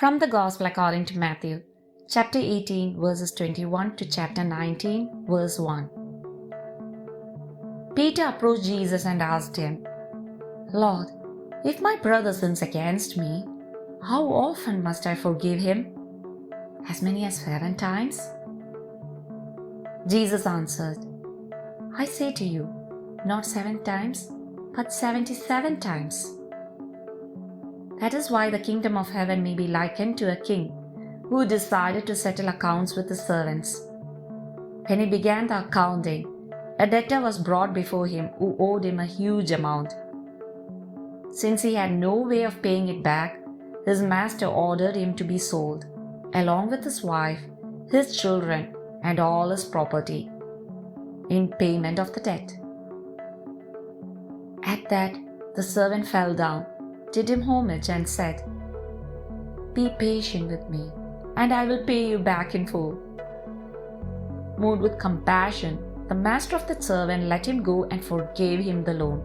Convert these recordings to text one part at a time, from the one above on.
From the Gospel according to Matthew, chapter 18, verses 21 to chapter 19, verse 1. Peter approached Jesus and asked him, "Lord, if my brother sins against me, how often must I forgive him? As many as 7 times?" Jesus answered, "I say to you, not 7 times, but 77 times. That is why the kingdom of heaven may be likened to a king who decided to settle accounts with his servants. When he began the accounting, a debtor was brought before him who owed him a huge amount. Since he had no way of paying it back, his master ordered him to be sold, along with his wife, his children, and all his property, in payment of the debt. At that, the servant fell down, did him homage, and said, 'Be patient with me, and I will pay you back in full.' Moved with compassion, the master of that servant let him go and forgave him the loan.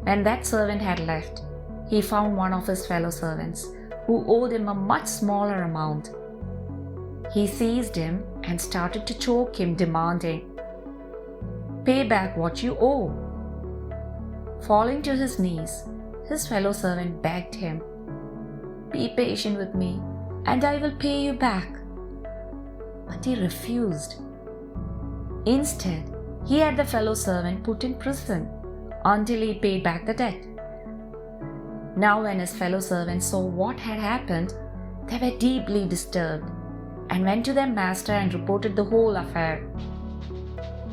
When that servant had left, he found one of his fellow servants who owed him a much smaller amount. He seized him and started to choke him, demanding, 'Pay back what you owe.' Falling to his knees, his fellow servant begged him, 'Be patient with me, and I will pay you back.' But he refused. Instead, he had the fellow servant put in prison until he paid back the debt. Now when his fellow servants saw what had happened, they were deeply disturbed and went to their master and reported the whole affair.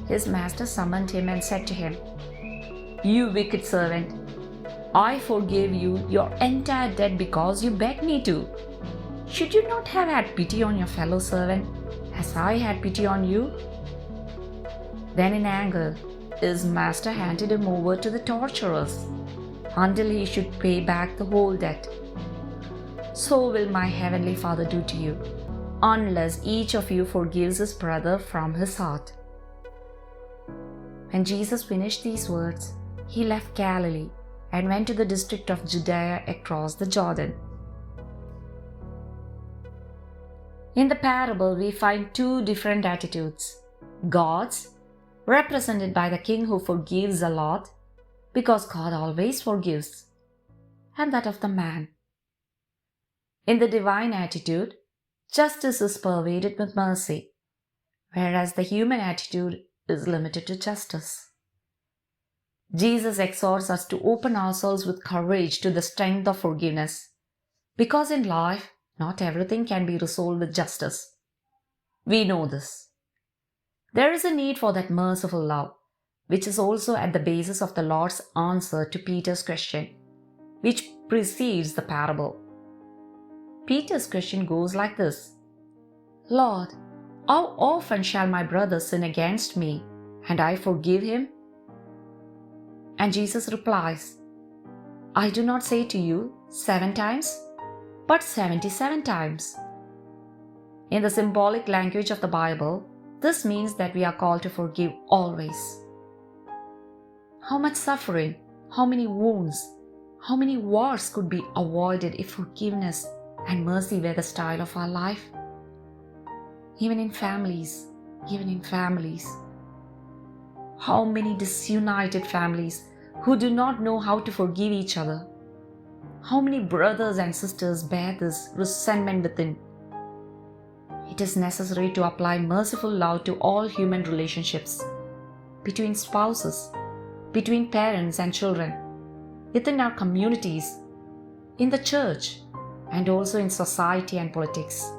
His master summoned him and said to him, 'You wicked servant, I forgave you your entire debt because you begged me to. Should you not have had pity on your fellow servant as I had pity on you?' Then in anger, his master handed him over to the torturers until he should pay back the whole debt. So will my heavenly Father do to you, unless each of you forgives his brother from his heart." When Jesus finished these words, he left Galilee and went to the district of Judea across the Jordan. In the parable, we find 2 different attitudes: God's, represented by the king who forgives a lot, because God always forgives, and that of the man. In the divine attitude, justice is pervaded with mercy, whereas the human attitude is limited to justice. Jesus exhorts us to open ourselves with courage to the strength of forgiveness, because in life, not everything can be resolved with justice. We know this. There is a need for that merciful love, which is also at the basis of the Lord's answer to Peter's question, which precedes the parable. Peter's question goes like this: "Lord, how often shall my brother sin against me, and I forgive him?" And Jesus replies, "I do not say to you 7 times, but 77 times. In the symbolic language of the Bible, this means that we are called to forgive always. How much suffering, how many wounds, how many wars could be avoided if forgiveness and mercy were the style of our life? Even in families. How many disunited families who do not know how to forgive each other? How many brothers and sisters bear this resentment within? It is necessary to apply merciful love to all human relationships, between spouses, between parents and children, within our communities, in the church, and also in society and politics.